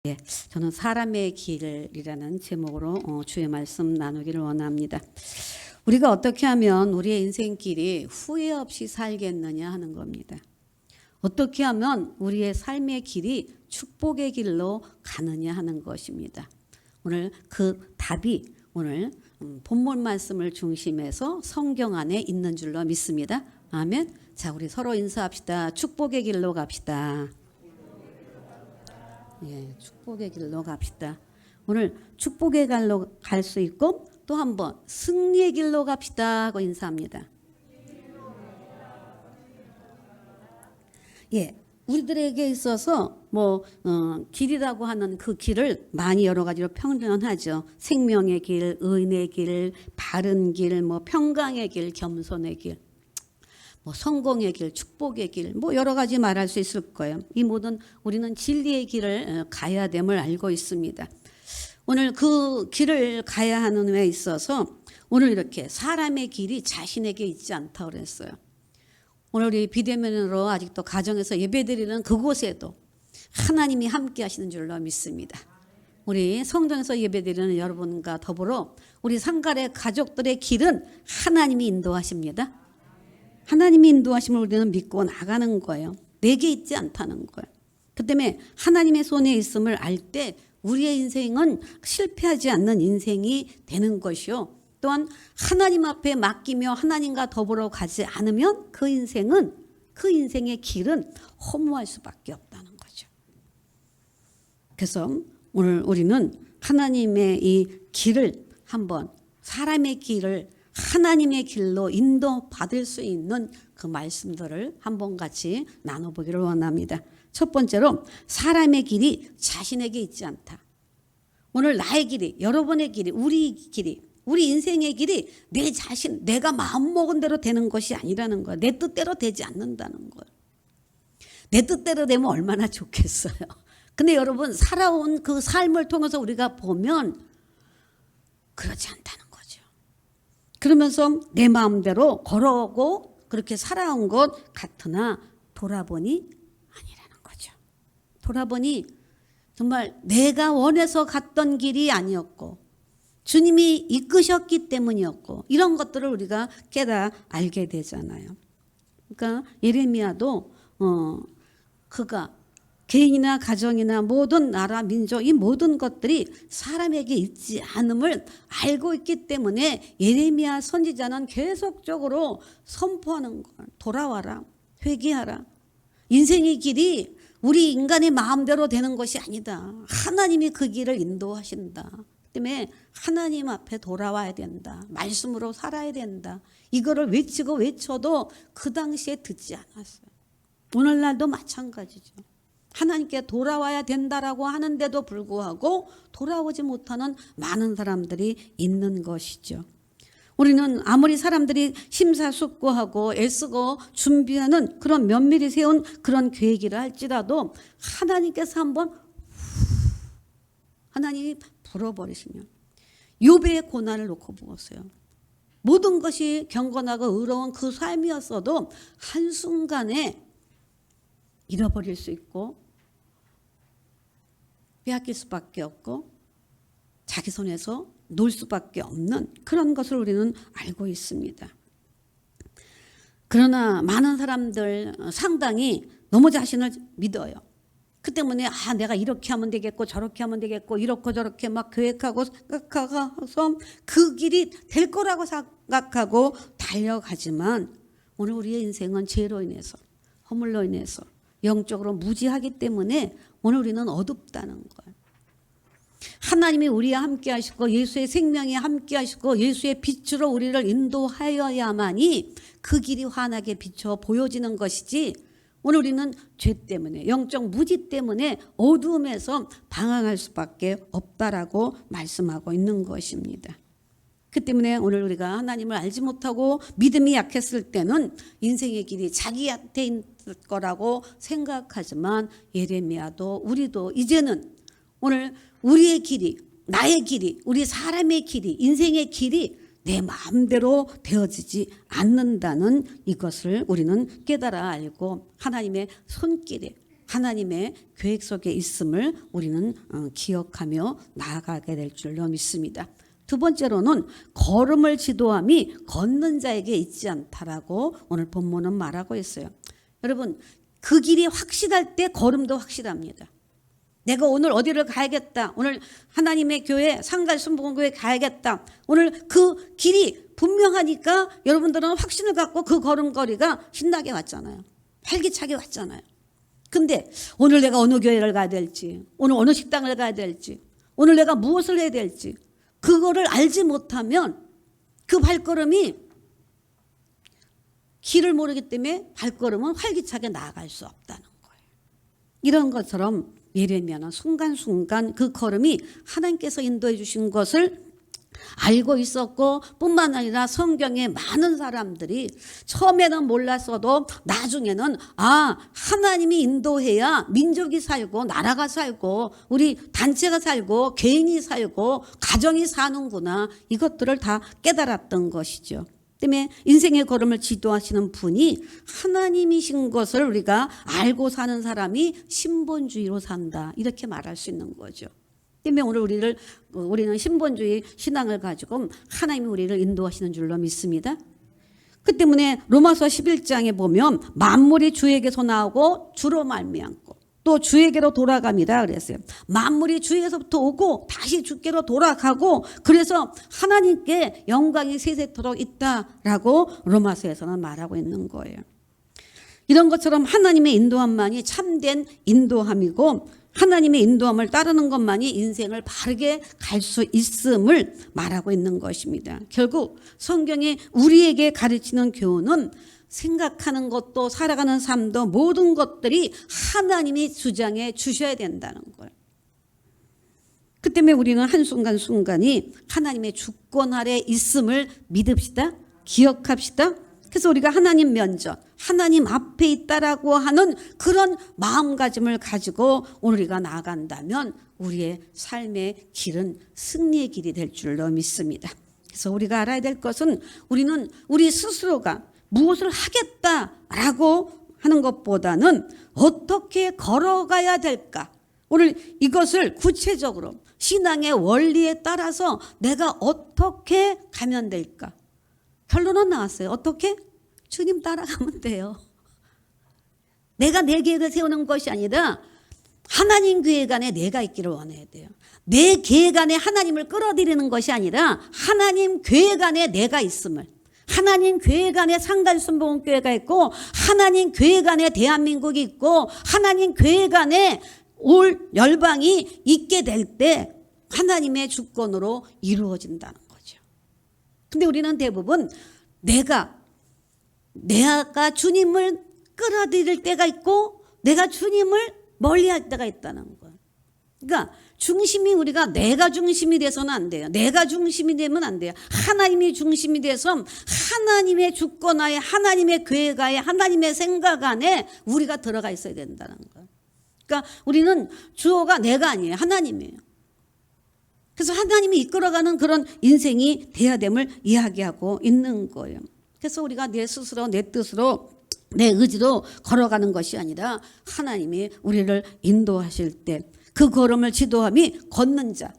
예, 저는 사람의 길이라는 제목으로 주의 말씀 나누기를 원합니다. 우리가 어떻게 하면 우리의 인생길이 후회 없이 살겠느냐 하는 겁니다. 어떻게 하면 우리의 삶의 길이 축복의 길로 가느냐 하는 것입니다. 오늘 그 답이 오늘 본문 말씀을 중심해서 성경 안에 있는 줄로 믿습니다. 아멘. 자, 우리 서로 인사합시다. 축복의 길로 갑시다. 예, 축복의 길로 갑시다. 오늘 축복의 길로 갈 수 있고 또 한번 승리의 길로 갑시다 하고 인사합니다. 예, 우리들에게 있어서 길이라고 하는 그 길을 많이 여러 가지로 표현하죠. 생명의 길, 의인의 길, 바른 길, 평강의 길, 겸손의 길. 성공의 길, 축복의 길, 여러 가지 말할 수 있을 거예요. 이 모든 우리는 진리의 길을 가야 됨을 알고 있습니다. 오늘 그 길을 가야 하는 데 있어서 오늘 이렇게 사람의 길이 자신에게 있지 않다고 그랬어요. 오늘 우리 비대면으로 아직도 가정에서 예배드리는 그곳에도 하나님이 함께 하시는 줄로 믿습니다. 우리 성전에서 예배드리는 여러분과 더불어 우리 상가의 가족들의 길은 하나님이 인도하십니다. 하나님이 인도하심을 우리는 믿고 나가는 거예요. 내게 있지 않다는 거예요. 그 때문에 하나님의 손에 있음을 알 때 우리의 인생은 실패하지 않는 인생이 되는 것이요. 또한 하나님 앞에 맡기며 하나님과 더불어 가지 않으면 그 인생의 길은 허무할 수밖에 없다는 거죠. 그래서 오늘 우리는 하나님의 이 길을 한번 사람의 길을 하나님의 길로 인도받을 수 있는 그 말씀들을 한번 같이 나눠보기를 원합니다. 첫 번째로 사람의 길이 자신에게 있지 않다. 오늘 나의 길이, 여러분의 길이, 우리 길이, 우리 인생의 길이 내 자신, 내가 마음먹은 대로 되는 것이 아니라는 거야. 내 뜻대로 되지 않는다는 거야. 내 뜻대로 되면 얼마나 좋겠어요. 근데 여러분 살아온 그 삶을 통해서 우리가 보면 그렇지 않다는 거예요. 그러면서 내 마음대로 걸어오고 그렇게 살아온 것 같으나 돌아보니 아니라는 거죠. 돌아보니 정말 내가 원해서 갔던 길이 아니었고 주님이 이끄셨기 때문이었고 이런 것들을 우리가 깨달아 알게 되잖아요. 그러니까 예레미야도 그가 개인이나 가정이나 모든 나라, 민족 이 모든 것들이 사람에게 있지 않음을 알고 있기 때문에 예레미야 선지자는 계속적으로 선포하는 걸 돌아와라, 회개하라. 인생의 길이 우리 인간의 마음대로 되는 것이 아니다. 하나님이 그 길을 인도하신다. 때문에 하나님 앞에 돌아와야 된다. 말씀으로 살아야 된다. 이거를 외치고 외쳐도 그 당시에 듣지 않았어요. 오늘날도 마찬가지죠. 하나님께 돌아와야 된다라고 하는데도 불구하고 돌아오지 못하는 많은 사람들이 있는 것이죠. 우리는 아무리 사람들이 심사숙고하고 애쓰고 준비하는 그런 면밀히 세운 그런 계획이라 할지라도 하나님께서 한번 하나님이 불어버리시면 욥의 고난을 놓고 보았어요. 모든 것이 경건하고 의로운 그 삶이었어도 한순간에 잃어버릴 수 있고 빼앗길 수밖에 없고 자기 손에서 놓을 수밖에 없는 그런 것을 우리는 알고 있습니다. 그러나 많은 사람들 상당히 너무 자신을 믿어요. 그 때문에 내가 이렇게 하면 되겠고 저렇게 하면 되겠고 이렇고 저렇게 막 계획하고 생각해서 그 길이 될 거라고 생각하고 달려가지만 오늘 우리의 인생은 죄로 인해서 허물로 인해서 영적으로 무지하기 때문에 오늘 우리는 어둡다는 거예요. 하나님이 우리와 함께 하시고 예수의 생명이 함께 하시고 예수의 빛으로 우리를 인도하여야만이 그 길이 환하게 비춰 보여지는 것이지 오늘 우리는 죄 때문에 영적 무지 때문에 어두움에서 방황할 수밖에 없다라고 말씀하고 있는 것입니다. 그 때문에 오늘 우리가 하나님을 알지 못하고 믿음이 약했을 때는 인생의 길이 자기한테 있을 거라고 생각하지만 예레미야도 우리도 이제는 오늘 우리의 길이, 나의 길이, 우리 사람의 길이, 인생의 길이 내 마음대로 되어지지 않는다는 이것을 우리는 깨달아 알고 하나님의 손길에 하나님의 계획 속에 있음을 우리는 기억하며 나아가게 될 줄로 믿습니다. 두 번째로는 걸음을 지도함이 걷는 자에게 있지 않다라고 오늘 본문은 말하고 있어요. 여러분, 그 길이 확실할 때 걸음도 확실합니다. 내가 오늘 어디를 가야겠다. 오늘 하나님의 교회 상갈순복음교회 가야겠다. 오늘 그 길이 분명하니까 여러분들은 확신을 갖고 그 걸음걸이가 신나게 왔잖아요. 활기차게 왔잖아요. 근데 오늘 내가 어느 교회를 가야 될지, 오늘 어느 식당을 가야 될지, 오늘 내가 무엇을 해야 될지 그거를 알지 못하면 그 발걸음이 길을 모르기 때문에 발걸음은 활기차게 나아갈 수 없다는 거예요. 이런 것처럼 예레미야는 순간순간 그 걸음이 하나님께서 인도해 주신 것을 알고 있었고 뿐만 아니라 성경에 많은 사람들이 처음에는 몰랐어도 나중에는 하나님이 인도해야 민족이 살고 나라가 살고 우리 단체가 살고 개인이 살고 가정이 사는구나 이것들을 다 깨달았던 것이죠. 때문에 인생의 걸음을 지도하시는 분이 하나님이신 것을 우리가 알고 사는 사람이 신본주의로 산다 이렇게 말할 수 있는 거죠. 때문에 오늘 우리는 신본주의 신앙을 가지고 하나님이 우리를 인도하시는 줄로 믿습니다. 그 때문에 로마서 11장에 보면 만물이 주에게서 나오고 주로 말미암고 또 주에게로 돌아갑니다 그랬어요. 만물이 주에게서부터 오고 다시 주께로 돌아가고 그래서 하나님께 영광이 세세토록 있다라고 로마서에서는 말하고 있는 거예요. 이런 것처럼 하나님의 인도함만이 참된 인도함이고 하나님의 인도함을 따르는 것만이 인생을 바르게 갈 수 있음을 말하고 있는 것입니다. 결국 성경이 우리에게 가르치는 교훈은 생각하는 것도 살아가는 삶도 모든 것들이 하나님이 주장해 주셔야 된다는 거예요. 그 때문에 우리는 한순간순간이 하나님의 주권 아래 있음을 믿읍시다. 기억합시다. 그래서 우리가 하나님 면전, 하나님 앞에 있다라고 하는 그런 마음가짐을 가지고 우리가 나아간다면 우리의 삶의 길은 승리의 길이 될 줄로 믿습니다. 그래서 우리가 알아야 될 것은 우리는 우리 스스로가 무엇을 하겠다라고 하는 것보다는 어떻게 걸어가야 될까? 오늘 이것을 구체적으로 신앙의 원리에 따라서 내가 어떻게 가면 될까? 결론은 나왔어요. 어떻게? 주님 따라가면 돼요. 내가 내 계획을 세우는 것이 아니라 하나님 계획 안에 내가 있기를 원해야 돼요. 내 계획 안에 하나님을 끌어들이는 것이 아니라 하나님 계획 안에 내가 있음을 하나님 계획 안에 상갈순복음교회가 있고 하나님 계획 안에 대한민국이 있고 하나님 계획 안에 올 열방이 있게 될 때 하나님의 주권으로 이루어진다는 거죠. 근데 우리는 대부분 내가 주님을 끌어들일 때가 있고 내가 주님을 멀리할 때가 있다는 거예요. 그러니까 중심이 우리가 내가 중심이 돼서는 안 돼요. 내가 중심이 되면 안 돼요. 하나님이 중심이 돼서 하나님의 주권하에 하나님의 계획하에 하나님의 생각 안에 우리가 들어가 있어야 된다는 거예요. 그러니까 우리는 주어가 내가 아니에요. 하나님이에요. 그래서 하나님이 이끌어가는 그런 인생이 돼야 됨을 이야기하고 있는 거예요. 그래서 우리가 내 스스로 내 뜻으로 내 의지로 걸어가는 것이 아니라 하나님이 우리를 인도하실 때 그 걸음을 지도함이 걷는 자.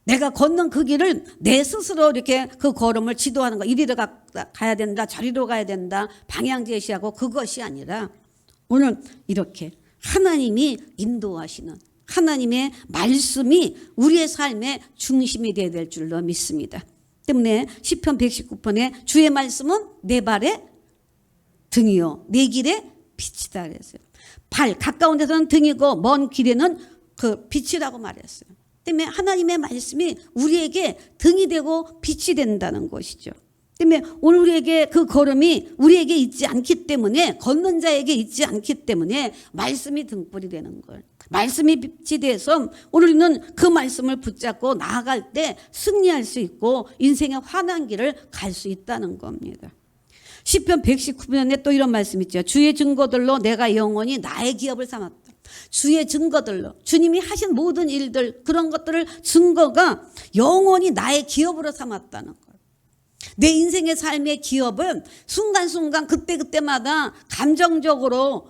내가 걷는 그 길을 내 스스로 이렇게 그 걸음을 지도하는 거. 이리로 가야 된다. 저리로 가야 된다. 방향 제시하고 그것이 아니라 오늘 이렇게 하나님이 인도하시는 하나님의 말씀이 우리의 삶의 중심이 되어야 될 줄로 믿습니다. 때문에 시편 119편에 주의 말씀은 내 발의 등이요 내 길의 빛이다 그랬어요. 발 가까운 데서는 등이고 먼 길에는 그 빛이라고 말했어요. 때문에 하나님의 말씀이 우리에게 등이 되고 빛이 된다는 것이죠. 때문에 오늘 우리에게 그 걸음이 우리에게 있지 않기 때문에 걷는 자에게 있지 않기 때문에 말씀이 등불이 되는 거예요. 말씀이 빛이 돼서 우리는 그 말씀을 붙잡고 나아갈 때 승리할 수 있고 인생의 환한 길을 갈 수 있다는 겁니다. 시편 119편에 또 이런 말씀 있죠. 주의 증거들로 내가 영원히 나의 기업을 삼았다. 주의 증거들로 주님이 하신 모든 일들 그런 것들을 증거가 영원히 나의 기업으로 삼았다는 거예요. 내 인생의 삶의 기업은 순간순간 그때그때마다 감정적으로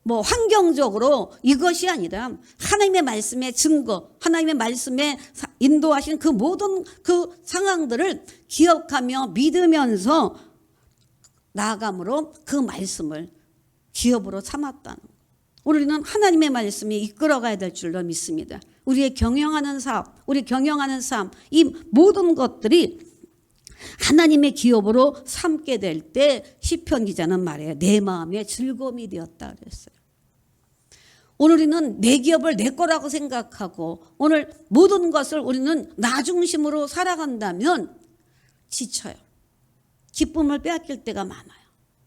뭐 환경적으로 이것이 아니라 하나님의 말씀의 증거, 하나님의 말씀에 인도하신 그 모든 그 상황들을 기억하며 믿으면서 나아감으로 그 말씀을 기업으로 삼았다는 거예요. 우리는 하나님의 말씀이 이끌어가야 될 줄로 믿습니다. 우리의 경영하는 사업, 우리 경영하는 삶, 이 모든 것들이 하나님의 기업으로 삼게 될 때 시편 기자는 말해요. 내 마음의 즐거움이 되었다 그랬어요. 오늘 우리는 내 기업을 내 거라고 생각하고 오늘 모든 것을 우리는 나 중심으로 살아간다면 지쳐요. 기쁨을 빼앗길 때가 많아요.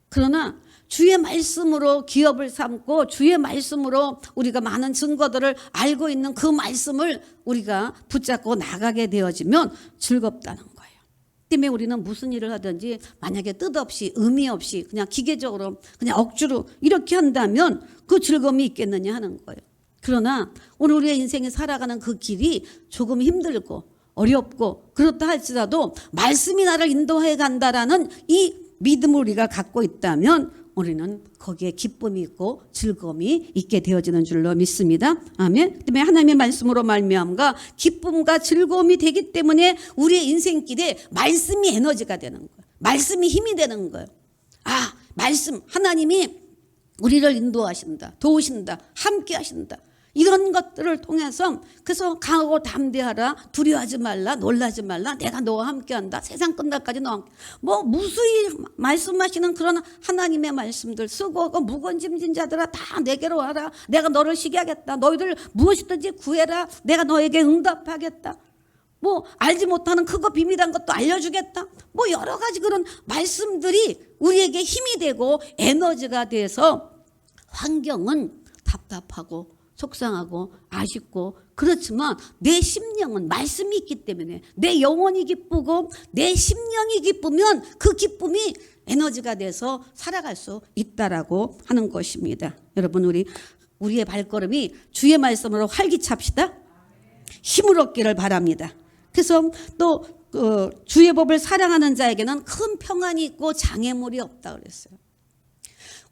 그러나 주의 말씀으로 기업을 삼고 주의 말씀으로 우리가 많은 증거들을 알고 있는 그 말씀을 우리가 붙잡고 나가게 되어지면 즐겁다는 거예요. 때문에 우리는 무슨 일을 하든지 만약에 뜻없이 의미 없이 그냥 기계적으로 그냥 억지로 이렇게 한다면 그 즐거움이 있겠느냐 하는 거예요. 그러나 오늘 우리의 인생에 살아가는 그 길이 조금 힘들고 어렵고 그렇다 할지라도 말씀이 나를 인도해 간다라는 이 믿음을 우리가 갖고 있다면 우리는 거기에 기쁨이 있고 즐거움이 있게 되어지는 줄로 믿습니다. 아멘. 때문에 하나님의 말씀으로 말미암아 기쁨과 즐거움이 되기 때문에 우리의 인생길에 말씀이 에너지가 되는 거예요. 말씀이 힘이 되는 거예요. 아, 말씀 하나님이 우리를 인도하신다, 도우신다, 함께 하신다. 이런 것들을 통해서 그래서 강하고 담대하라, 두려워하지 말라, 놀라지 말라, 내가 너와 함께한다, 세상 끝날까지 너와 함께. 뭐 무수히 말씀하시는 그런 하나님의 말씀들 쓰고 그 무거운 짐진 자들아 다 내게로 와라, 내가 너를 쉬게 하겠다, 너희들 무엇이든지 구해라, 내가 너에게 응답하겠다, 뭐 알지 못하는 크고 비밀한 것도 알려주겠다, 뭐 여러 가지 그런 말씀들이 우리에게 힘이 되고 에너지가 돼서 환경은 답답하고 속상하고 아쉽고 그렇지만 내 심령은 말씀이 있기 때문에 내 영혼이 기쁘고 내 심령이 기쁘면 그 기쁨이 에너지가 돼서 살아갈 수 있다라고 하는 것입니다. 여러분 우리의 발걸음이 주의 말씀으로 활기찹시다. 힘을 얻기를 바랍니다. 그래서 또 주의 법을 사랑하는 자에게는 큰 평안이 있고 장애물이 없다 그랬어요.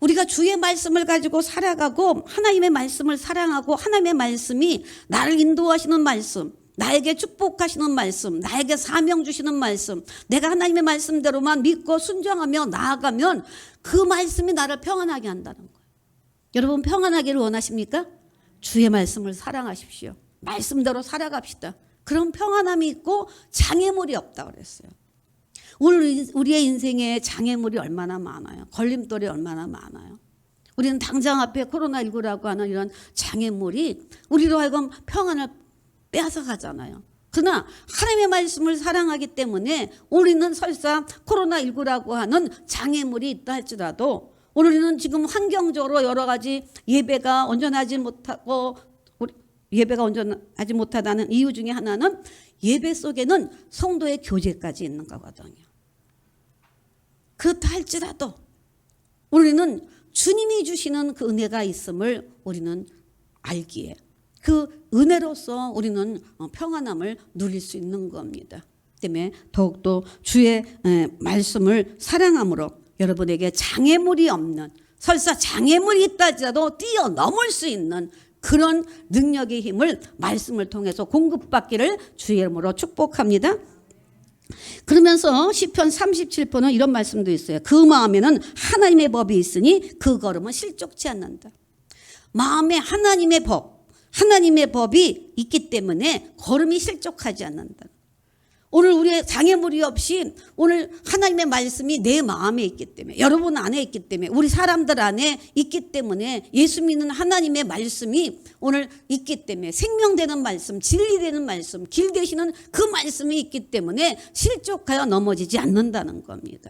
우리가 주의 말씀을 가지고 살아가고 하나님의 말씀을 사랑하고 하나님의 말씀이 나를 인도하시는 말씀, 나에게 축복하시는 말씀, 나에게 사명 주시는 말씀, 내가 하나님의 말씀대로만 믿고 순종하며 나아가면 그 말씀이 나를 평안하게 한다는 거예요. 여러분 평안하기를 원하십니까? 주의 말씀을 사랑하십시오. 말씀대로 살아갑시다. 그런 평안함이 있고 장애물이 없다고 그랬어요. 오늘 우리의 인생에 장애물이 얼마나 많아요. 걸림돌이 얼마나 많아요. 우리는 당장 앞에 코로나19라고 하는 이런 장애물이 우리로 하여금 평안을 빼앗아 가잖아요. 그러나 하나님의 말씀을 사랑하기 때문에 우리는 설사 코로나19라고 하는 장애물이 있다 할지라도 우리는 지금 환경적으로 여러 가지 예배가 온전하지 못하고 예배가 온전하지 못하다는 이유 중에 하나는 예배 속에는 성도의 교제까지 있는 거거든요. 그렇다 할지라도 우리는 주님이 주시는 그 은혜가 있음을 우리는 알기에 그 은혜로서 우리는 평안함을 누릴 수 있는 겁니다. 때문에 더욱더 주의 말씀을 사랑함으로 여러분에게 장애물이 없는, 설사 장애물이 있다 할지라도 뛰어넘을 수 있는 그런 능력의 힘을 말씀을 통해서 공급받기를 주의 이름으로 축복합니다. 그러면서 시편 37편은 이런 말씀도 있어요. 그 마음에는 하나님의 법이 있으니 그 걸음은 실족치 않는다. 마음에 하나님의 법, 하나님의 법이 있기 때문에 걸음이 실족하지 않는다. 오늘 우리의 장애물이 없이 오늘 하나님의 말씀이 내 마음에 있기 때문에, 여러분 안에 있기 때문에, 우리 사람들 안에 있기 때문에, 예수 믿는 하나님의 말씀이 오늘 있기 때문에, 생명되는 말씀, 진리되는 말씀, 길 되시는 그 말씀이 있기 때문에 실족하여 넘어지지 않는다는 겁니다.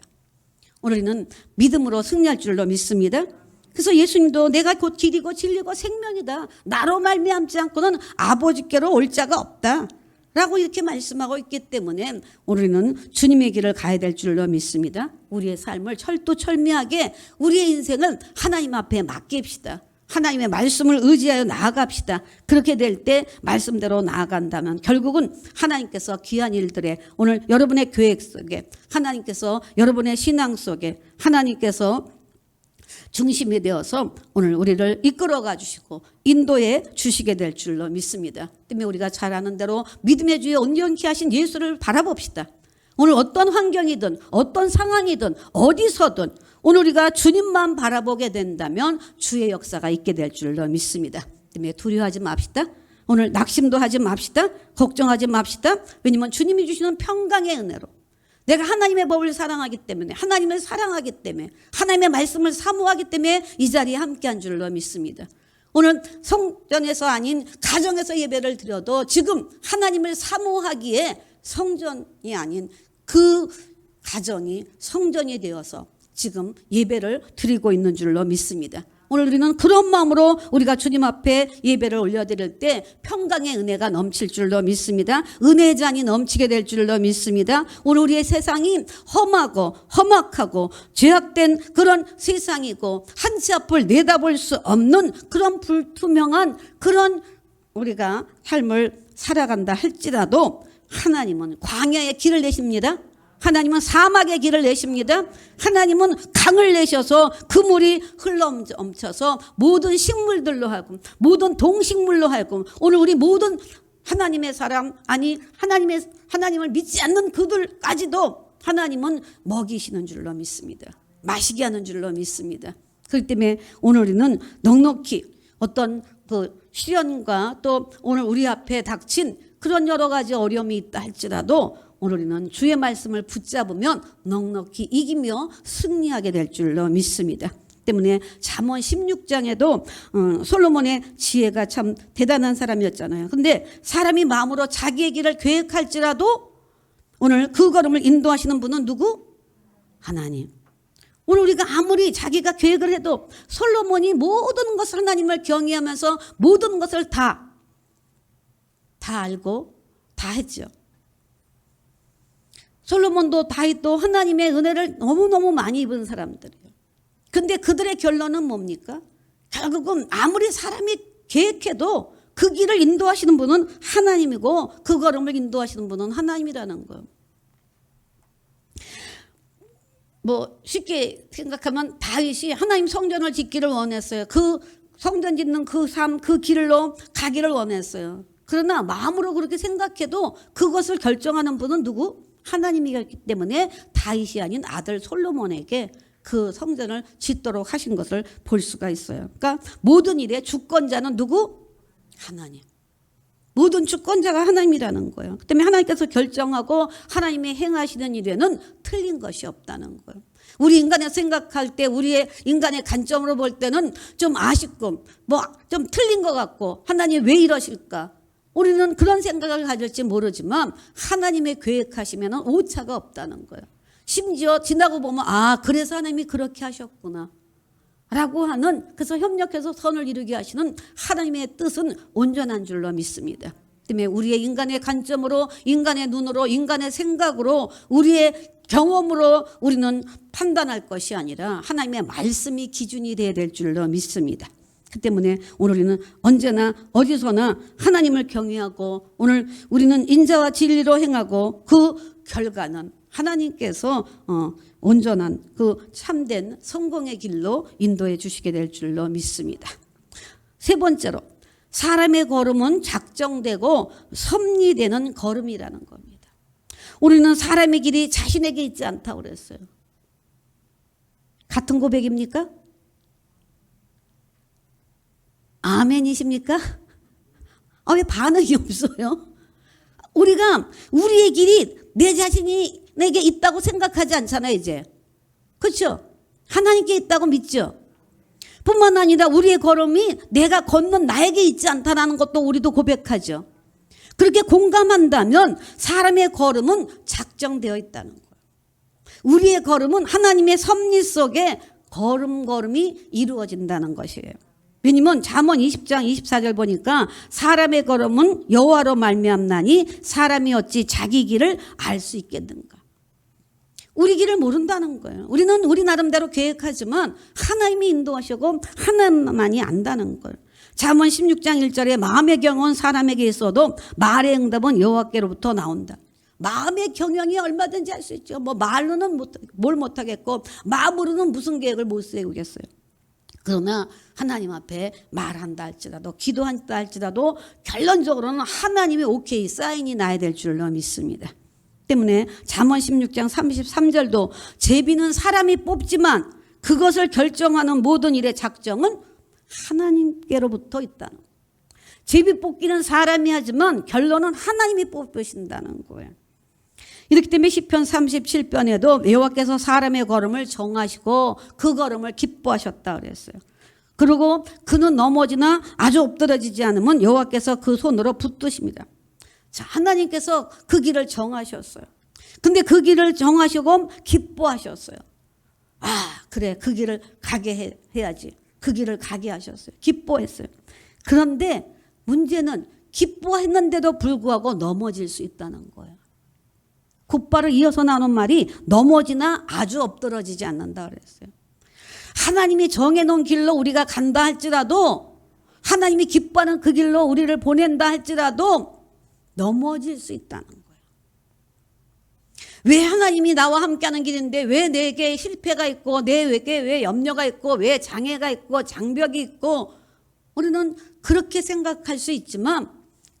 우리는 믿음으로 승리할 줄로 믿습니다. 그래서 예수님도 내가 곧 길이고 진리고 생명이다, 나로 말미암지 않고는 아버지께로 올 자가 없다 라고 이렇게 말씀하고 있기 때문에 우리는 주님의 길을 가야 될 줄로 믿습니다. 우리의 삶을 철두철미하게 우리의 인생을 하나님 앞에 맡깁시다. 하나님의 말씀을 의지하여 나아갑시다. 그렇게 될 때 말씀대로 나아간다면 결국은 하나님께서 귀한 일들에, 오늘 여러분의 계획 속에, 하나님께서 여러분의 신앙 속에, 하나님께서 중심이 되어서 오늘 우리를 이끌어가 주시고 인도해 주시게 될 줄로 믿습니다. 때문에 우리가 잘 아는 대로 믿음의 주에 온전케 하신 예수를 바라봅시다. 오늘 어떤 환경이든 어떤 상황이든 어디서든 오늘 우리가 주님만 바라보게 된다면 주의 역사가 있게 될 줄로 믿습니다. 때문에 두려워하지 맙시다. 오늘 낙심도 하지 맙시다. 걱정하지 맙시다. 왜냐하면 주님이 주시는 평강의 은혜로 내가 하나님의 법을 사랑하기 때문에 하나님을 사랑하기 때문에 하나님의 말씀을 사모하기 때문에 이 자리에 함께한 줄로 믿습니다. 오늘 성전에서 아닌 가정에서 예배를 드려도 지금 하나님을 사모하기에 성전이 아닌 그 가정이 성전이 되어서 지금 예배를 드리고 있는 줄로 믿습니다. 오늘 우리는 그런 마음으로 우리가 주님 앞에 예배를 올려드릴 때 평강의 은혜가 넘칠 줄로 믿습니다. 은혜의 잔이 넘치게 될 줄로 믿습니다. 오늘 우리의 세상이 험하고 험악하고 죄악된 그런 세상이고 한치 앞을 내다볼 수 없는 그런 불투명한 그런 우리가 삶을 살아간다 할지라도 하나님은 광야의 길을 내십니다. 하나님은 사막의 길을 내십니다. 하나님은 강을 내셔서 그 물이 흘러넘쳐서 모든 식물들로 하여금 모든 동식물로 하여금 오늘 우리 모든 하나님의 사람 아니 하나님을 믿지 않는 그들까지도 하나님은 먹이시는 줄로 믿습니다. 마시게 하는 줄로 믿습니다. 그렇기 때문에 오늘 우리는 넉넉히 어떤 그 시련과 또 오늘 우리 앞에 닥친 그런 여러 가지 어려움이 있다 할지라도 오늘 우리는 주의 말씀을 붙잡으면 넉넉히 이기며 승리하게 될 줄로 믿습니다. 때문에 잠언 16장에도 솔로몬의 지혜가 참 대단한 사람이었잖아요. 그런데 사람이 마음으로 자기의 길을 계획할지라도 오늘 그 걸음을 인도하시는 분은 누구? 하나님. 오늘 우리가 아무리 자기가 계획을 해도 솔로몬이 모든 것을 하나님을 경외하면서 모든 것을 다 알고 다 했죠. 솔로몬도 다윗도 하나님의 은혜를 너무너무 많이 입은 사람들이에요. 근데 그들의 결론은 뭡니까? 결국은 아무리 사람이 계획해도 그 길을 인도하시는 분은 하나님이고 그 걸음을 인도하시는 분은 하나님이라는 거예요. 뭐 쉽게 생각하면 다윗이 하나님 성전을 짓기를 원했어요. 그 성전 짓는 그 삶, 그 길로 가기를 원했어요. 그러나 마음으로 그렇게 생각해도 그것을 결정하는 분은 누구? 하나님이었기 때문에 다윗이 아닌 아들 솔로몬에게 그 성전을 짓도록 하신 것을 볼 수가 있어요. 그러니까 모든 일의 주권자는 누구? 하나님. 모든 주권자가 하나님이라는 거예요. 그 때문에 하나님께서 결정하고 하나님이 행하시는 일에는 틀린 것이 없다는 거예요. 우리 인간의 생각할 때 우리의 인간의 관점으로 볼 때는 좀 아쉽고 뭐 좀 틀린 것 같고 하나님 왜 이러실까? 우리는 그런 생각을 가질지 모르지만 하나님의 계획하시면 오차가 없다는 거예요. 심지어 지나고 보면 그래서 하나님이 그렇게 하셨구나 라고 하는 그래서 협력해서 선을 이루게 하시는 하나님의 뜻은 온전한 줄로 믿습니다. 때문에 우리의 인간의 관점으로 인간의 눈으로 인간의 생각으로 우리의 경험으로 우리는 판단할 것이 아니라 하나님의 말씀이 기준이 되어야 될 줄로 믿습니다. 그 때문에 오늘 우리는 언제나 어디서나 하나님을 경외하고 오늘 우리는 인자와 진리로 행하고 그 결과는 하나님께서 온전한 그 참된 성공의 길로 인도해 주시게 될 줄로 믿습니다. 세 번째로 사람의 걸음은 작정되고 섭리되는 걸음이라는 겁니다. 우리는 사람의 길이 자신에게 있지 않다고 그랬어요. 같은 고백입니까? 아멘이십니까? 왜 반응이 없어요? 우리가 우리의 길이 내 자신이 내게 있다고 생각하지 않잖아요, 이제. 그렇죠? 하나님께 있다고 믿죠? 뿐만 아니라 우리의 걸음이 내가 걷는 나에게 있지 않다는 것도 우리도 고백하죠. 그렇게 공감한다면 사람의 걸음은 작정되어 있다는 거예요. 우리의 걸음은 하나님의 섭리 속에 걸음걸음이 이루어진다는 것이에요. 왜냐면 잠언 20장 24절 보니까 사람의 걸음은 여호와로 말미암나니 사람이 어찌 자기 길을 알 수 있겠는가. 우리 길을 모른다는 거예요. 우리는 우리 나름대로 계획하지만 하나님이 인도하시고 하나님만이 안다는 거예요. 잠언 16장 1절에 마음의 경은 사람에게 있어도 말의 응답은 여호와께로부터 나온다. 마음의 경영이 얼마든지 할 수 있죠. 뭐 말로는 뭘 못하겠고 마음으로는 무슨 계획을 못 세우겠어요. 그러나 하나님 앞에 말한다 할지라도 기도한다 할지라도 결론적으로는 하나님의 오케이 사인이 나야 될 줄로 믿습니다. 때문에 잠언 16장 33절도 제비는 사람이 뽑지만 그것을 결정하는 모든 일의 작정은 하나님께로부터 있다는 거예요. 제비 뽑기는 사람이 하지만 결론은 하나님이 뽑으신다는 거예요. 이렇기 때문에 시편 37편에도 여호와께서 사람의 걸음을 정하시고 그 걸음을 기뻐하셨다 그랬어요. 그리고 그는 넘어지나 아주 엎드러지지 않으면 여호와께서 그 손으로 붙드십니다. 자, 하나님께서 그 길을 정하셨어요. 근데 그 길을 정하시고 기뻐하셨어요. 아, 그래, 그 길을 가게 해야지. 그 길을 가게 하셨어요. 기뻐했어요. 그런데 문제는 기뻐했는데도 불구하고 넘어질 수 있다는 거예요. 곧바로 이어서 나오는 말이 넘어지나 아주 엎드러지지 않는다 그랬어요. 하나님이 정해놓은 길로 우리가 간다 할지라도, 하나님이 기뻐하는 그 길로 우리를 보낸다 할지라도 넘어질 수 있다는 거예요. 왜 하나님이 나와 함께하는 길인데 왜 내게 실패가 있고 내게 왜 염려가 있고 왜 장애가 있고 장벽이 있고, 우리는 그렇게 생각할 수 있지만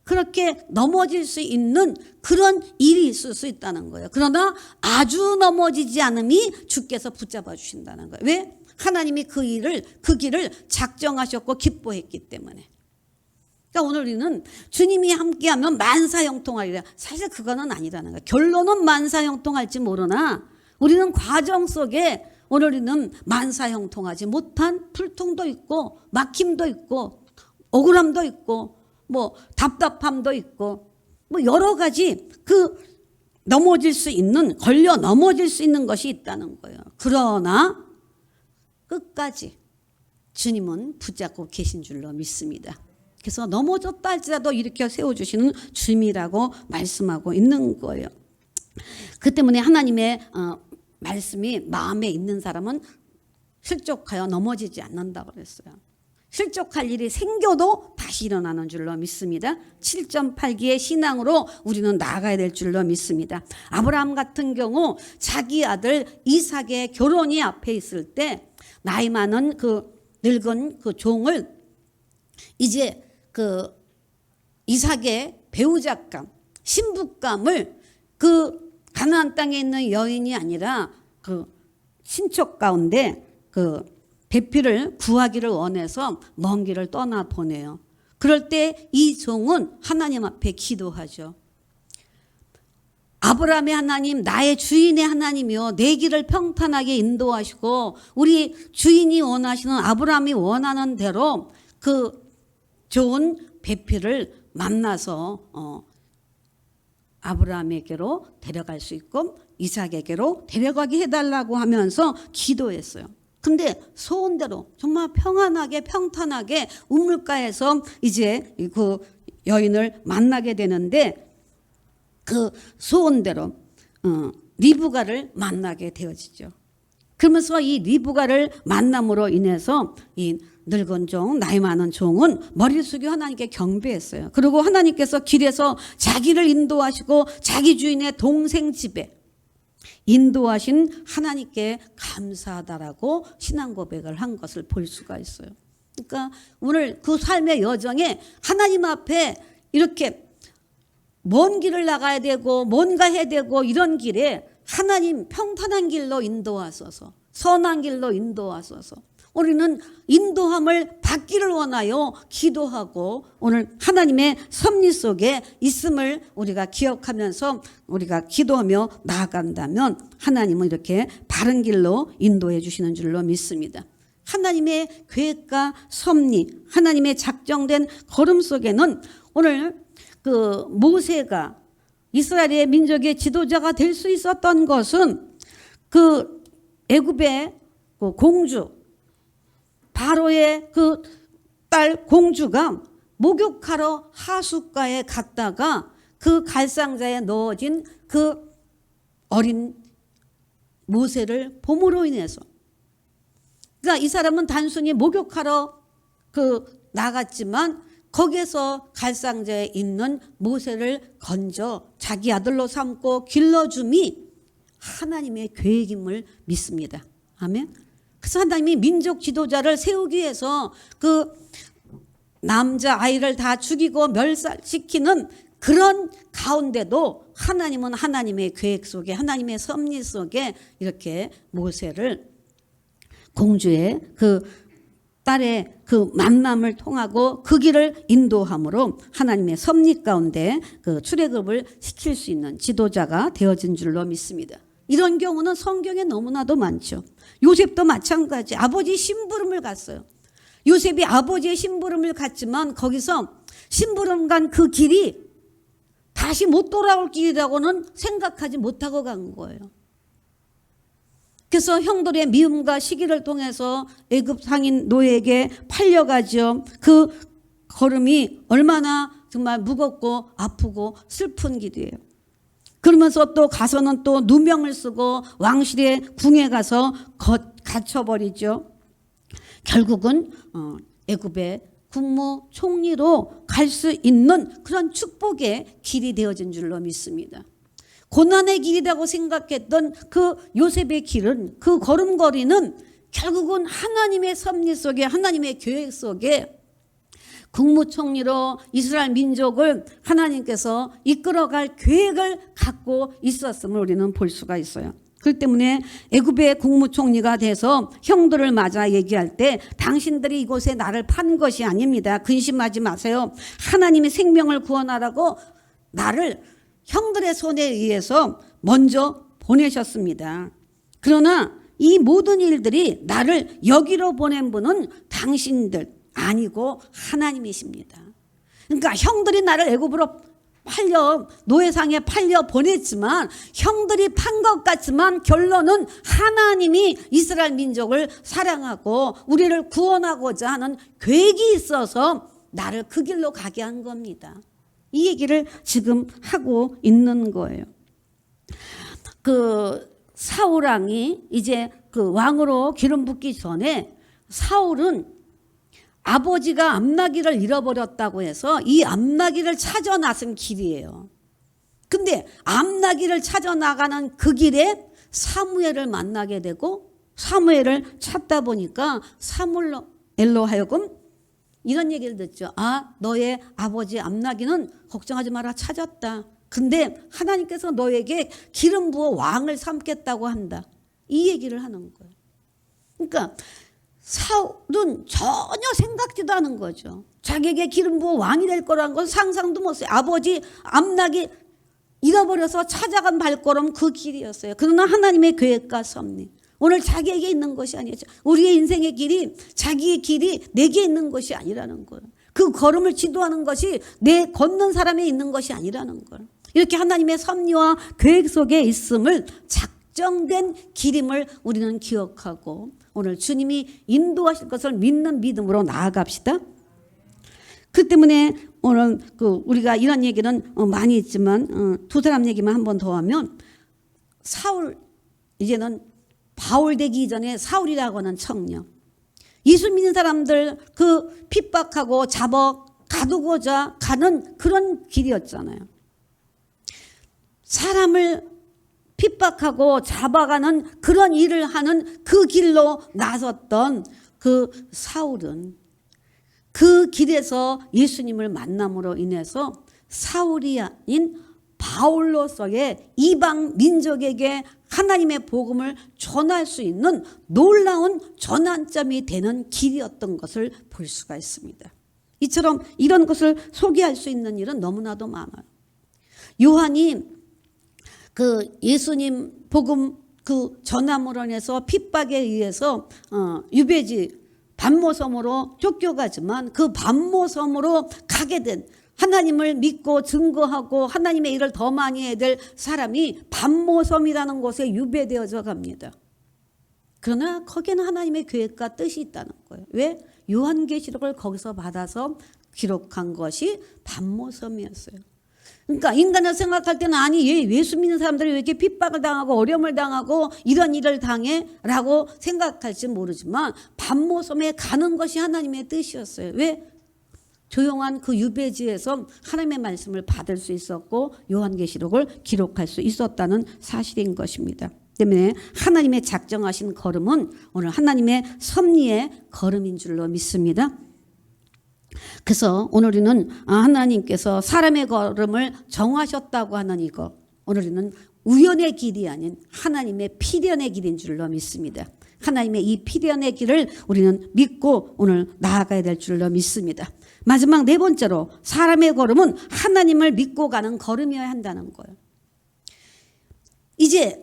그렇게 넘어질 수 있는 그런 일이 있을 수 있다는 거예요. 그러나 아주 넘어지지 않음이 주께서 붙잡아 주신다는 거예요. 왜? 하나님이 그 길을 작정하셨고 기뻐했기 때문에. 그러니까 오늘 우리는 주님이 함께하면 만사형통하리라. 사실 그거는 아니라는 거예요. 결론은 만사형통할지 모르나 우리는 과정 속에 오늘 우리는 만사형통하지 못한 불통도 있고 막힘도 있고 억울함도 있고 뭐 답답함도 있고 뭐 여러 가지 그 넘어질 수 있는, 걸려 넘어질 수 있는 것이 있다는 거예요. 그러나 끝까지 주님은 붙잡고 계신 줄로 믿습니다. 그래서 넘어졌다 할지라도 일으켜 세워주시는 주님이라고 말씀하고 있는 거예요. 그 때문에 하나님의 말씀이 마음에 있는 사람은 실족하여 넘어지지 않는다고 그랬어요. 실족할 일이 생겨도 다시 일어나는 줄로 믿습니다. 7.8기의 신앙으로 우리는 나아가야 될 줄로 믿습니다. 아브라함 같은 경우 자기 아들 이삭의 결혼이 앞에 있을 때 나이 많은 그 늙은 그 종을 이제 그 이삭의 배우자감, 신부감을 그 가나안 땅에 있는 여인이 아니라 그 친척 가운데 그 배필을 구하기를 원해서 먼 길을 떠나 보내요. 그럴 때 이 종은 하나님 앞에 기도하죠. 아브라함의 하나님, 나의 주인의 하나님이요, 내 길을 평탄하게 인도하시고 우리 주인이 원하시는, 아브라함이 원하는 대로 그 좋은 배필을 만나서 아브라함에게로 데려갈 수 있고 이삭에게로 데려가게 해달라고 하면서 기도했어요. 근데 소원대로 정말 평안하게 평탄하게 우물가에서 이제 그 여인을 만나게 되는데 그 소원대로 리브가를 만나게 되어지죠. 그러면서 이 리브가를 만남으로 인해서 이 늙은 종, 나이 많은 종은 머리를 숙여 하나님께 경배했어요. 그리고 하나님께서 길에서 자기를 인도하시고 자기 주인의 동생 집에 인도하신 하나님께 감사하다라고 신앙 고백을 한 것을 볼 수가 있어요. 그러니까 오늘 그 삶의 여정에 하나님 앞에 이렇게 먼 길을 나가야 되고 뭔가 해야 되고 이런 길에 하나님 평탄한 길로 인도하소서, 선한 길로 인도하소서. 우리는 인도함을 받기를 원하여 기도하고 오늘 하나님의 섭리 속에 있음을 우리가 기억하면서 우리가 기도하며 나아간다면 하나님은 이렇게 바른 길로 인도해 주시는 줄로 믿습니다. 하나님의 계획과 섭리, 하나님의 작정된 걸음 속에는 오늘 그 모세가 이스라엘의 민족의 지도자가 될 수 있었던 것은 그 애굽의 그 공주 바로의 그 딸 공주가 목욕하러 하숫가에 갔다가 그 갈상자에 넣어진 그 어린 모세를 봄으로 인해서, 그러니까 이 사람은 단순히 목욕하러 그 나갔지만 거기에서 갈상자에 있는 모세를 건져 자기 아들로 삼고 길러줌이 하나님의 계획임을 믿습니다. 아멘. 그래서 하나님이 민족 지도자를 세우기 위해서 그 남자 아이를 다 죽이고 멸살시키는 그런 가운데도 하나님은 하나님의 계획 속에, 하나님의 섭리 속에 이렇게 모세를 공주의 그 딸의 그 만남을 통하고 그 길을 인도함으로 하나님의 섭리 가운데 그 출애굽을 시킬 수 있는 지도자가 되어진 줄로 믿습니다. 이런 경우는 성경에 너무나도 많죠. 요셉도 마찬가지. 아버지 심부름을 갔어요. 요셉이 아버지의 심부름을 갔지만 거기서 심부름 간 그 길이 다시 못 돌아올 길이라고는 생각하지 못하고 간 거예요. 그래서 형들의 미움과 시기를 통해서 애굽 상인 노예에게 팔려가죠. 그 걸음이 얼마나 정말 무겁고 아프고 슬픈 길이에요. 그러면서 또 가서는 또 누명을 쓰고 왕실의 궁에 가서 갇혀버리죠. 결국은 애굽의 국무총리로 갈 수 있는 그런 축복의 길이 되어진 줄로 믿습니다. 고난의 길이라고 생각했던 그 요셉의 길은, 그 걸음걸이는 결국은 하나님의 섭리 속에, 하나님의 계획 속에 국무총리로 이스라엘 민족을 하나님께서 이끌어갈 계획을 갖고 있었음을 우리는 볼 수가 있어요. 그렇기 때문에 애굽의 국무총리가 돼서 형들을 맞아 얘기할 때 당신들이 이곳에 나를 판 것이 아닙니다. 근심하지 마세요. 하나님이 생명을 구원하라고 나를 형들의 손에 의해서 먼저 보내셨습니다. 그러나 이 모든 일들이 나를 여기로 보낸 분은 당신들 아니고 하나님이십니다. 그러니까 형들이 나를 애굽으로 노예상에 팔려 보냈지만, 형들이 판 것 같지만 결론은 하나님이 이스라엘 민족을 사랑하고 우리를 구원하고자 하는 계획이 있어서 나를 그 길로 가게 한 겁니다. 이 얘기를 지금 하고 있는 거예요. 그 사울 왕이 이제 그 왕으로 기름 붓기 전에 사울은 아버지가 암나귀를 잃어버렸다고 해서 이 암나귀를 찾아 나선 길이에요. 근데 암나귀를 찾아 나가는 그 길에 사무엘을 만나게 되고, 사무엘을 찾다 보니까 사무엘로 하여금 이런 얘기를 듣죠. 아, 너의 아버지 암나귀는 걱정하지 마라, 찾았다. 근데 하나님께서 너에게 기름 부어 왕을 삼겠다고 한다. 이 얘기를 하는 거예요. 그러니까 사울은 전혀 생각지도 않은 거죠. 자기에게 기름 부어 왕이 될 거라는 건 상상도 못해요. 아버지 암나귀 잃어버려서 찾아간 발걸음 그 길이었어요. 그러나 하나님의 계획과 섭리, 오늘 자기에게 있는 것이 아니죠. 우리의 인생의 길이, 자기의 길이 내게 있는 것이 아니라는 거예요. 그 걸음을 지도하는 것이 내 걷는 사람에 있는 것이 아니라는 거예요. 이렇게 하나님의 섭리와 계획 속에 있음을, 작정된 길임을 우리는 기억하고 오늘 주님이 인도하실 것을 믿는 믿음으로 나아갑시다. 그 때문에 오늘 우리가 이런 얘기는 많이 있지만 두 사람 얘기만 한 번 더 하면, 사울, 이제는 바울 되기 이전에 사울이라고 하는 청년, 예수 믿는 사람들 그 핍박하고 잡아 가두고자 가는 그런 길이었잖아요. 사람을 핍박하고 잡아가는 그런 일을 하는 그 길로 나섰던 그 사울은 그 길에서 예수님을 만남으로 인해서 사울이 아닌 바울로서의 이방 민족에게 하나님의 복음을 전할 수 있는 놀라운 전환점이 되는 길이었던 것을 볼 수가 있습니다. 이처럼 이런 것을 소개할 수 있는 일은 너무나도 많아요. 요한이 그 예수님 복음 그 전함으로 인해서 핍박에 의해서 유배지 반모섬으로 쫓겨가지만, 그 반모섬으로 가게 된, 하나님을 믿고 증거하고 하나님의 일을 더 많이 해야 될 사람이 반모섬이라는 곳에 유배되어져 갑니다. 그러나 거기에는 하나님의 계획과 뜻이 있다는 거예요. 왜? 요한계시록을 거기서 받아서 기록한 것이 반모섬이었어요. 그러니까 인간을 생각할 때는, 아니 예수 믿는 사람들이 왜 이렇게 핍박을 당하고 어려움을 당하고 이런 일을 당해? 라고 생각할지 모르지만 반모섬에 가는 것이 하나님의 뜻이었어요. 왜? 조용한 그 유배지에서 하나님의 말씀을 받을 수 있었고 요한계시록을 기록할 수 있었다는 사실인 것입니다. 때문에 하나님의 작정하신 걸음은 오늘 하나님의 섭리의 걸음인 줄로 믿습니다. 그래서 오늘 우리는 하나님께서 사람의 걸음을 정하셨다고 하는 이거, 오늘 우리는 우연의 길이 아닌 하나님의 필연의 길인 줄로 믿습니다. 하나님의 이 필연의 길을 우리는 믿고 오늘 나아가야 될 줄로 믿습니다. 마지막 네 번째로 사람의 걸음은 하나님을 믿고 가는 걸음이어야 한다는 거예요. 이제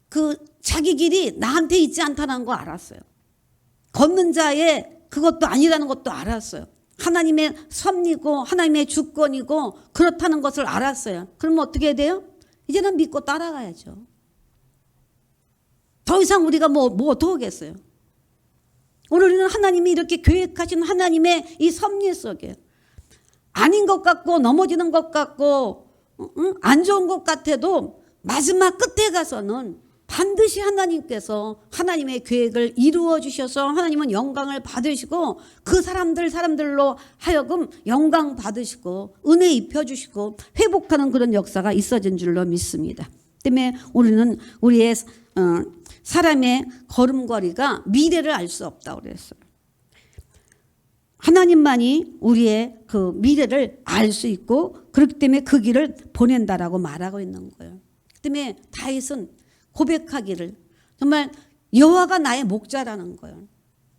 그 자기 길이 나한테 있지 않다는 거 알았어요. 걷는 자의 그것도 아니라는 것도 알았어요. 하나님의 섭리고 하나님의 주권이고 그렇다는 것을 알았어요. 그러면 어떻게 해야 돼요? 이제는 믿고 따라가야죠. 더 이상 우리가 뭐 어떡하겠어요. 오늘 우리는 하나님이 이렇게 계획하신 하나님의 이 섭리 속에 아닌 것 같고 넘어지는 것 같고 안 좋은 것 같아도 마지막 끝에 가서는 반드시 하나님께서 하나님의 계획을 이루어 주셔서 하나님은 영광을 받으시고 그 사람들로 하여금 영광 받으시고 은혜 입혀주시고 회복하는 그런 역사가 있어진 줄로 믿습니다. 때문에 우리는 우리의 사람의 걸음걸이가 미래를 알 수 없다고 그랬어요. 하나님만이 우리의 그 미래를 알 수 있고 그렇기 때문에 그 길을 보낸다라고 말하고 있는 거예요. 때문에 다윗은 고백하기를 정말 여호와가 나의 목자라는 거예요.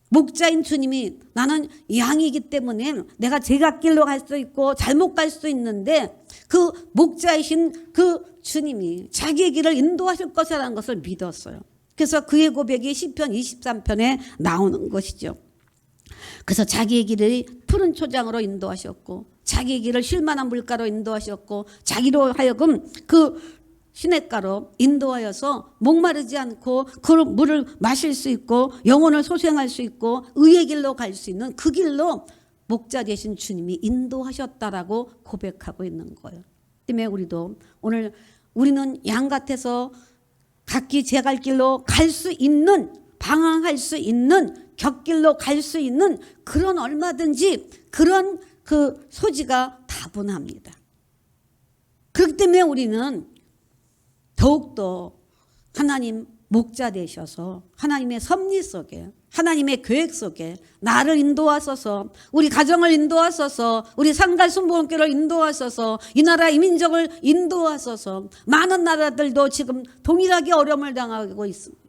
목자인 주님이 나는 양이기 때문에 내가 제갓길로 갈 수 있고 잘못 갈 수 있는데 그 목자이신 그 주님이 자기의 길을 인도하실 것이라는 것을 믿었어요. 그래서 그의 고백이 시편 23편에 나오는 것이죠. 그래서 자기의 길을 푸른 초장으로 인도하셨고 자기의 길을 쉴만한 물가로 인도하셨고 자기로 하여금 그 시냇가로 인도하여서 목마르지 않고 그 물을 마실 수 있고 영혼을 소생할 수 있고 의의 길로 갈 수 있는 그 길로 목자 되신 주님이 인도하셨다라고 고백하고 있는 거예요. 때문에 우리도 오늘 우리는 양 같아서 각기 제갈 길로 갈 수 있는 방황할 수 있는 곁길로 갈 수 있는 그런 얼마든지 그런 그 소지가 다분합니다. 그렇기 때문에 우리는 더욱더 하나님 목자 되셔서 하나님의 섭리 속에 하나님의 계획 속에 나를 인도하소서 우리 가정을 인도하소서 우리 상갈 순복음교를 인도하소서 이 나라 이민족을 인도하소서 많은 나라들도 지금 동일하게 어려움을 당하고 있습니다.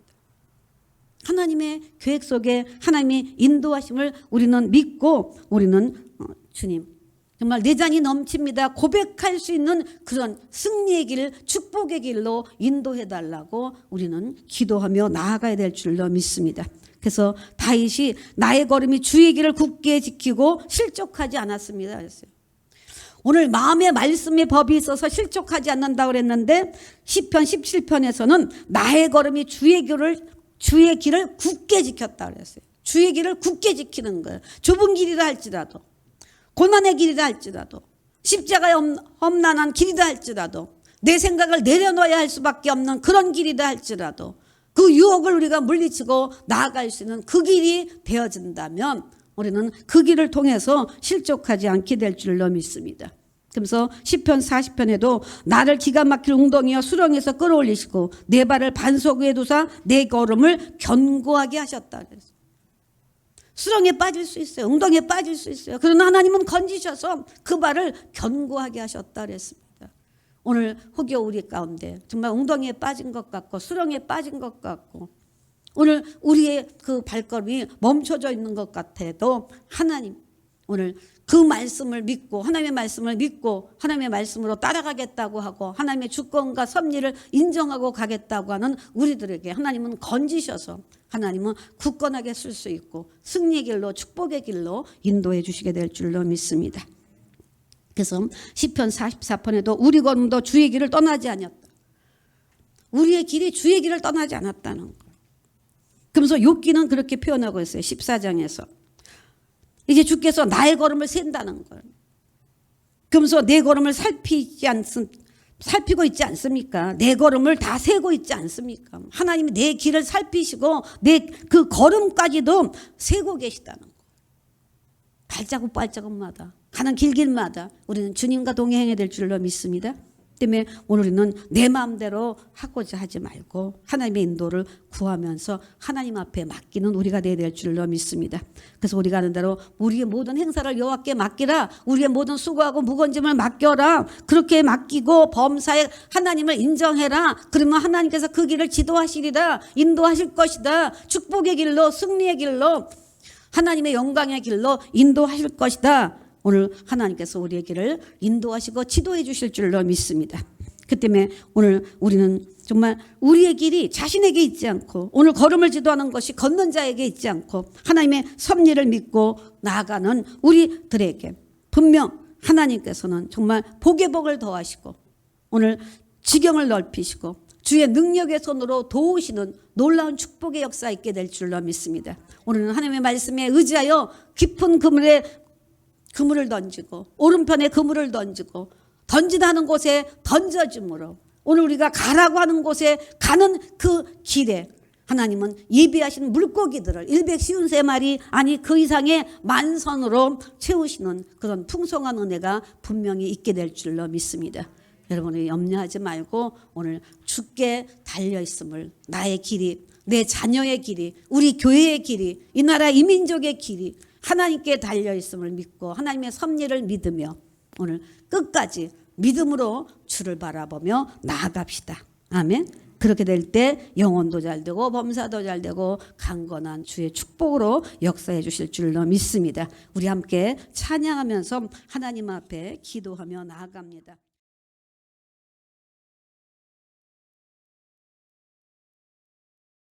하나님의 계획 속에 하나님의 인도하심을 우리는 믿고 우리는 주님 정말 내 잔이 넘칩니다. 고백할 수 있는 그런 승리의 길, 축복의 길로 인도해달라고 우리는 기도하며 나아가야 될 줄로 믿습니다. 그래서 다윗이 나의 걸음이 주의 길을 굳게 지키고 실족하지 않았습니다. 그랬어요. 오늘 마음의 말씀의 법이 있어서 실족하지 않는다고 그랬는데 시편 17편에서는 나의 걸음이 주의 길을 굳게 지켰다 그랬어요. 주의 길을 굳게 지키는 거예요. 좁은 길이라 할지라도 고난의 길이라 할지라도 십자가의 험난한 길이라 할지라도 내 생각을 내려놓아야 할 수밖에 없는 그런 길이라 할지라도 그 유혹을 우리가 물리치고 나아갈 수 있는 그 길이 되어진다면 우리는 그 길을 통해서 실족하지 않게 될 줄로 믿습니다. 그래서 시편 40편에도 나를 기가 막힐 웅덩이와 수렁에서 끌어올리시고 내 발을 반석 위에 두사 내 걸음을 견고하게 하셨다 그랬어요. 수렁에 빠질 수 있어요. 웅덩이에 빠질 수 있어요. 그러나 하나님은 건지셔서 그 발을 견고하게 하셨다 그랬습니다. 오늘 혹여 우리 가운데 정말 웅덩이에 빠진 것 같고 수렁에 빠진 것 같고 오늘 우리의 그 발걸음이 멈춰져 있는 것 같아도 하나님 오늘 그 말씀을 믿고 하나님의 말씀을 믿고 하나님의 말씀으로 따라가겠다고 하고 하나님의 주권과 섭리를 인정하고 가겠다고 하는 우리들에게 하나님은 건지셔서 하나님은 굳건하게 쓸 수 있고 승리의 길로 축복의 길로 인도해 주시게 될 줄로 믿습니다. 그래서 시편 44편에도 우리 걸음도 주의 길을 떠나지 않았다. 우리의 길이 주의 길을 떠나지 않았다는 거예요. 그러면서 욥기는 그렇게 표현하고 있어요. 14장에서. 이제 주께서 나의 걸음을 센다는 거예요. 그러면서 내 걸음을 살피고 있지 않습니까? 내 걸음을 다 세고 있지 않습니까? 하나님이 내 길을 살피시고 내 그 걸음까지도 세고 계시다는 거예요. 발자국마다 가는 길길마다 우리는 주님과 동행해야 될 줄로 믿습니다. 때문에 오늘 우리는 내 마음대로 하고자 하지 말고 하나님의 인도를 구하면서 하나님 앞에 맡기는 우리가 되어야 될 줄로 믿습니다. 그래서 우리가 하는 대로 우리의 모든 행사를 여호와께 맡기라. 우리의 모든 수고하고 무거운 짐을 맡겨라. 그렇게 맡기고 범사에 하나님을 인정해라. 그러면 하나님께서 그 길을 지도하시리라. 인도하실 것이다. 축복의 길로, 승리의 길로, 하나님의 영광의 길로 인도하실 것이다. 오늘 하나님께서 우리의 길을 인도하시고 지도해 주실 줄로 믿습니다. 그 때문에 오늘 우리는 정말 우리의 길이 자신에게 있지 않고 오늘 걸음을 지도하는 것이 걷는 자에게 있지 않고 하나님의 섭리를 믿고 나아가는 우리들에게 분명 하나님께서는 정말 복의 복을 더하시고 오늘 지경을 넓히시고 주의 능력의 손으로 도우시는 놀라운 축복의 역사 있게 될 줄로 믿습니다. 오늘은 하나님의 말씀에 의지하여 깊은 그물을 던지고 오른편에 그물을 던지고 던지다 하는 곳에 던져줌으로 오늘 우리가 가라고 하는 곳에 가는 그 길에 하나님은 예비하신 물고기들을 153마리 아니 그 이상의 만선으로 채우시는 그런 풍성한 은혜가 분명히 있게 될 줄로 믿습니다. 여러분이 염려하지 말고 오늘 주께 달려있음을 나의 길이 내 자녀의 길이 우리 교회의 길이 이 나라 이민족의 길이 하나님께 달려있음을 믿고 하나님의 섭리를 믿으며 오늘 끝까지 믿음으로 주를 바라보며 나아갑시다. 아멘. 그렇게 될 때 영혼도 잘되고 범사도 잘되고 강건한 주의 축복으로 역사해 주실 줄로 믿습니다. 우리 함께 찬양하면서 하나님 앞에 기도하며 나아갑니다.